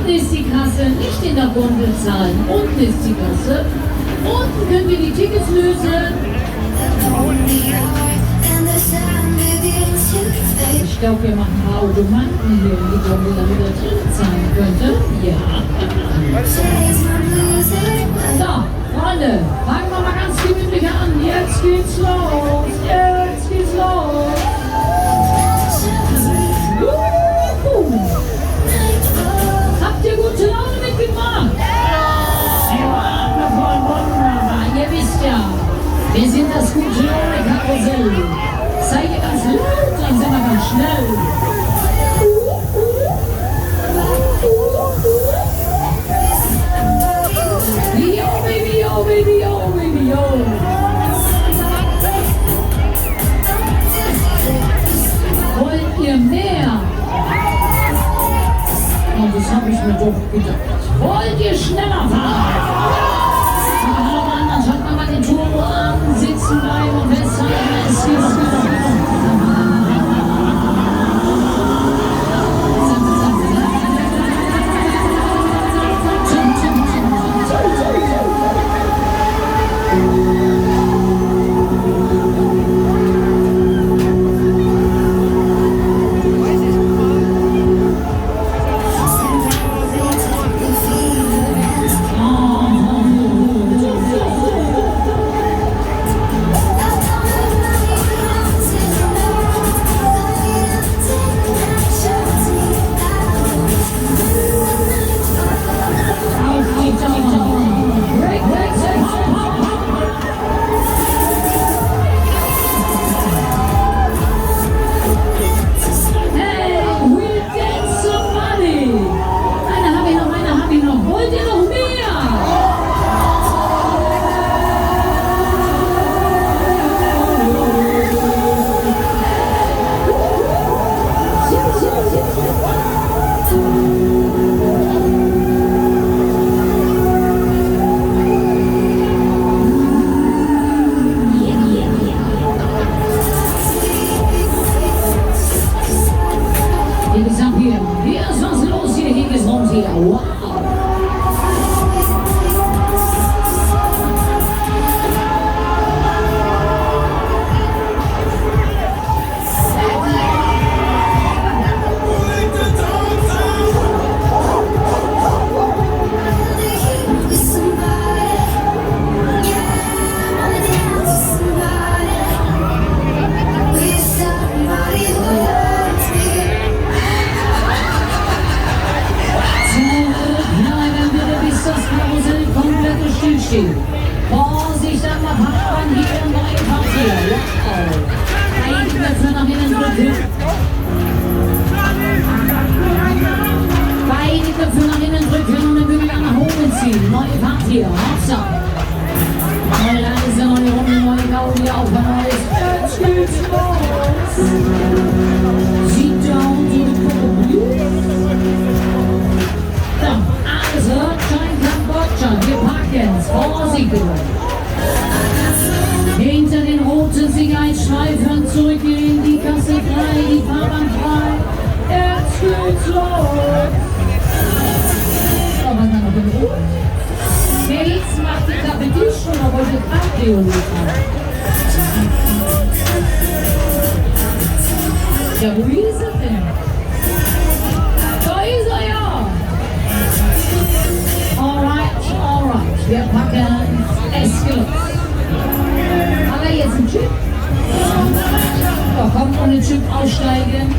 Unten ist die Kasse, nicht in der Gondel zahlen. Unten ist die Kasse. Unten könnt ihr die Tickets lösen. Ich glaube, wir machen ein paar Automaten hier in die Gondel, damit er drin zahlen könnte. Ja. So, Freunde, fangen wir mal ganz gemütlich an. Jetzt geht's los. Jetzt geht's los. Habt ihr gute Laune mitgemacht? Wunderbar. Ihr wisst ja, wir sind das gute Laune-Karussell. Zeige ganz laut, dann sind wir ganz schnell. Yo, baby, yo, baby, yo, baby, yo. Wollt ihr mehr? Und das habe ich mir doch gedacht. Wollt ihr schneller fahren? Dann schaut man mal den Turbo an, sitzen bleiben und festhalten. Es ist Vorsicht am Fahrrad hier im neuen Quartier. Beide Knöpfe nach innen drücken. Beide Knöpfe nach innen drücken und den Bügel nach oben ziehen. Neue Fahrt hier. Hopsa. Neue Reise, neue Runde, neue Gaudi auf ein neues. Jetzt geht's los. Sit down to the pole. Alles hört, scheint Kambodscha. Wir packen's. Vorsicht. Hinter den roten Sicherheitsstreifen zurückgehen, die Kasse frei, die Fahrbahn frei. Jetzt geht's los. Aber dann noch in Rot. Mädels, macht die Klappe dicht oder wollt ihr Cabrio liefern? Ja, wo ist er denn? Da ist er ja. Alright. Wir packen es gelöst. Aber jetzt ein Chip. Da kommt ohne Chip aussteigen.